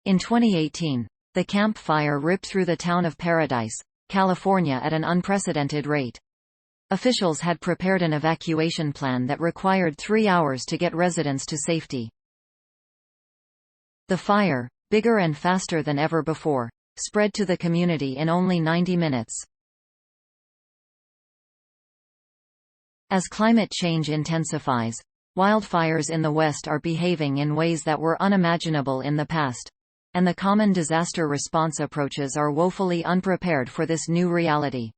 In 2018, the Camp Fire ripped through the town of Paradise, California at an unprecedented rate. Officials had prepared an evacuation plan that required 3 hours to get residents to safety. The fire, bigger and faster than ever before, spread to the community in only 90 minutes. As climate change intensifies, wildfires in the West are behaving in ways that were unimaginable in the past, and the common disaster response approaches are woefully unprepared for this new reality.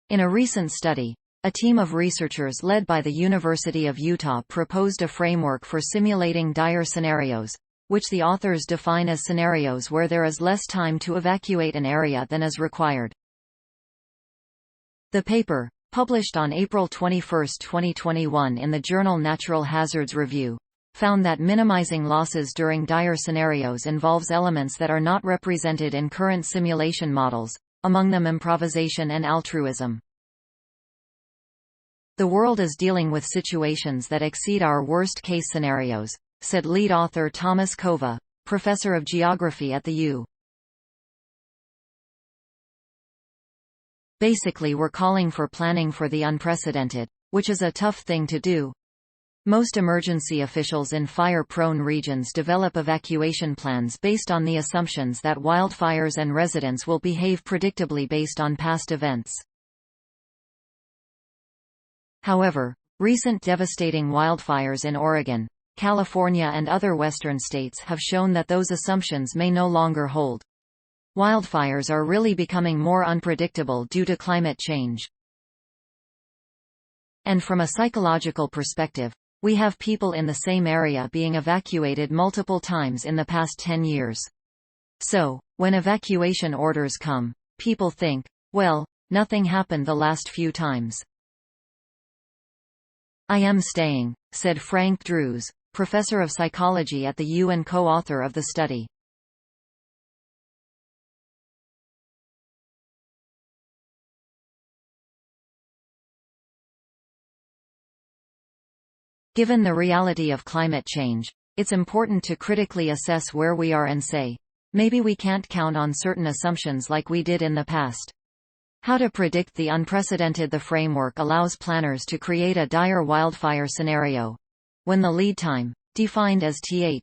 In a recent study, a team of researchers led by the University of Utah proposed a framework for simulating dire scenarios, which the authors define as scenarios where there is less time to evacuate an area than is required. The paper, published on April 21, 2021 in the journal Natural Hazards Review, found that minimizing losses during dire scenarios involves elements that are not represented in current simulation models, among them improvisation and altruism. The world is dealing with situations that exceed our worst-case scenarios, said lead author Thomas Cova, professor of geography at the U. Basically, we're calling for planning for the unprecedented, which is a tough thing to do. Most emergency officials in fire-prone regions develop evacuation plans based on the assumptions that wildfires and residents will behave predictably based on past events. However, recent devastating wildfires in Oregon, California and other western states have shown that those assumptions may no longer hold. Wildfires are really becoming more unpredictable due to climate change. And from a psychological perspective, we have people in the same area being evacuated multiple times in the past 10 years. So, when evacuation orders come, people think, well, nothing happened the last few times. I am staying, said Frank Drews, professor of psychology at the U and co-author of the study. Given the reality of climate change, it's important to critically assess where we are and say, maybe we can't count on certain assumptions like we did in the past. How to predict the unprecedented? The framework allows planners to create a dire wildfire scenario, when the lead time, defined as th.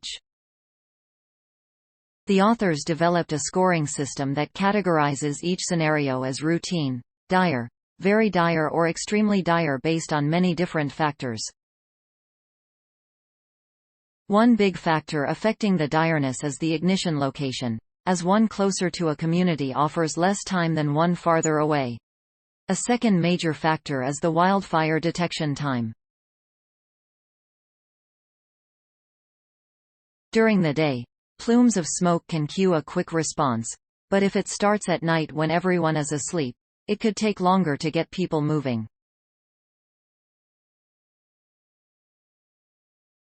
The authors developed a scoring system that categorizes each scenario as routine, dire, very dire or extremely dire based on many different factors. One big factor affecting the direness is the ignition location, as one closer to a community offers less time than one farther away. A second major factor is the wildfire detection time. During the day, plumes of smoke can cue a quick response, but if it starts at night when everyone is asleep, it could take longer to get people moving.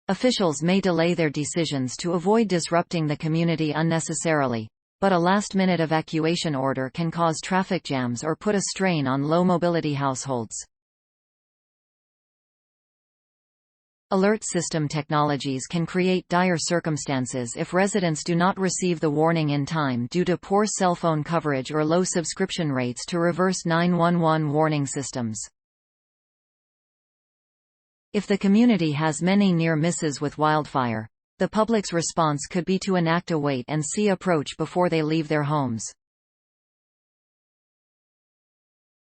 Officials may delay their decisions to avoid disrupting the community unnecessarily, but a last-minute evacuation order can cause traffic jams or put a strain on low-mobility households. Alert system technologies can create dire circumstances if residents do not receive the warning in time due to poor cell phone coverage or low subscription rates to reverse 911 warning systems. If the community has many near misses with wildfire, the public's response could be to enact a wait-and-see approach before they leave their homes.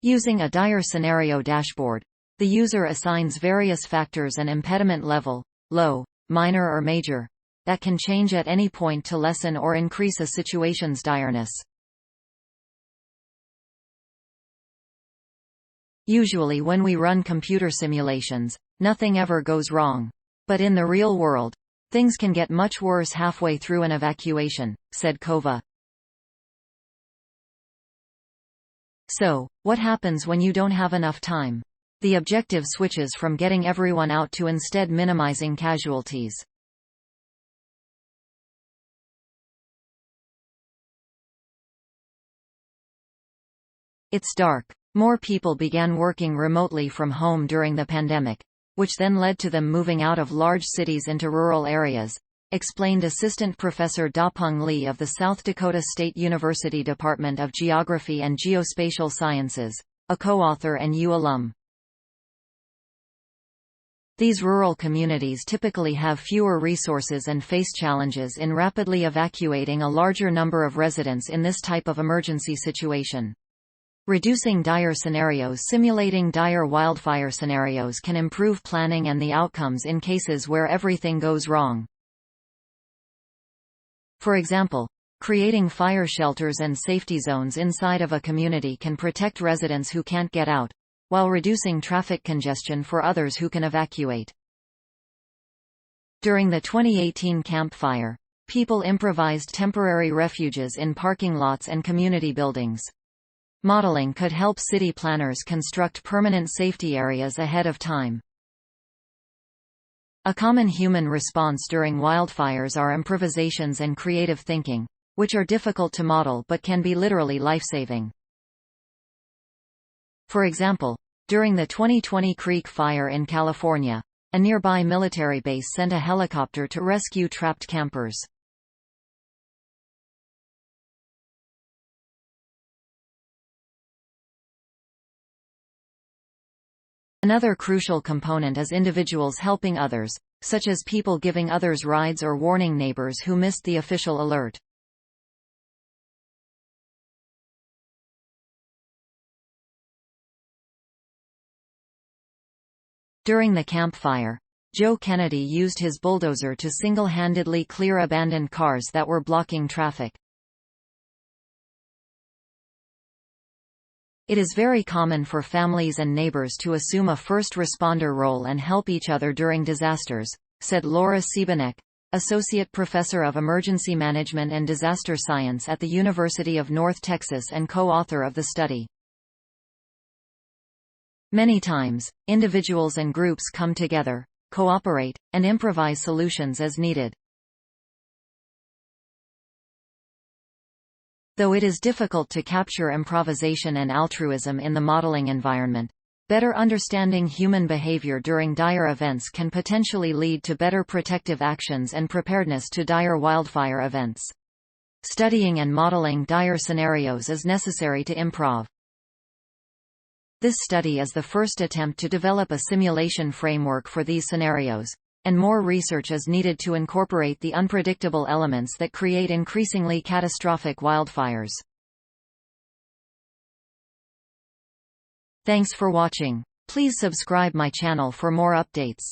Using a dire scenario dashboard, the user assigns various factors an impediment level, low, minor or major, that can change at any point to lessen or increase a situation's direness. Usually when we run computer simulations, nothing ever goes wrong. But in the real world, things can get much worse halfway through an evacuation, said Cova. So, what happens when you don't have enough time? The objective switches from getting everyone out to instead minimizing casualties. It's dark. More people began working remotely from home during the pandemic, which then led to them moving out of large cities into rural areas, explained Assistant Professor Dapeng Li of the South Dakota State University Department of Geography and Geospatial Sciences, a co-author and U alum. These rural communities typically have fewer resources and face challenges in rapidly evacuating a larger number of residents in this type of emergency situation. Reducing dire scenarios. Simulating dire wildfire scenarios can improve planning and the outcomes in cases where everything goes wrong. For example, creating fire shelters and safety zones inside of a community can protect residents who can't get out, while reducing traffic congestion for others who can evacuate. During the 2018 Camp Fire, people improvised temporary refuges in parking lots and community buildings. Modeling could help city planners construct permanent safety areas ahead of time. A common human response during wildfires are improvisations and creative thinking, which are difficult to model but can be literally life-saving. For example, during the 2020 Creek Fire in California, a nearby military base sent a helicopter to rescue trapped campers. Another crucial component is individuals helping others, such as people giving others rides or warning neighbors who missed the official alert. During the Camp Fire, Joe Kennedy used his bulldozer to single-handedly clear abandoned cars that were blocking traffic. It is very common for families and neighbors to assume a first responder role and help each other during disasters, said Laura Siebenek, Associate Professor of Emergency Management and Disaster Science at the University of North Texas and co-author of the study. Many times, individuals and groups come together, cooperate, and improvise solutions as needed. Though it is difficult to capture improvisation and altruism in the modeling environment, better understanding human behavior during dire events can potentially lead to better protective actions and preparedness to dire wildfire events. Studying and modeling dire scenarios is necessary to improv. This study is the first attempt to develop a simulation framework for these scenarios, and more research is needed to incorporate the unpredictable elements that create increasingly catastrophic wildfires. Thanks for watching. Please subscribe my channel for more updates.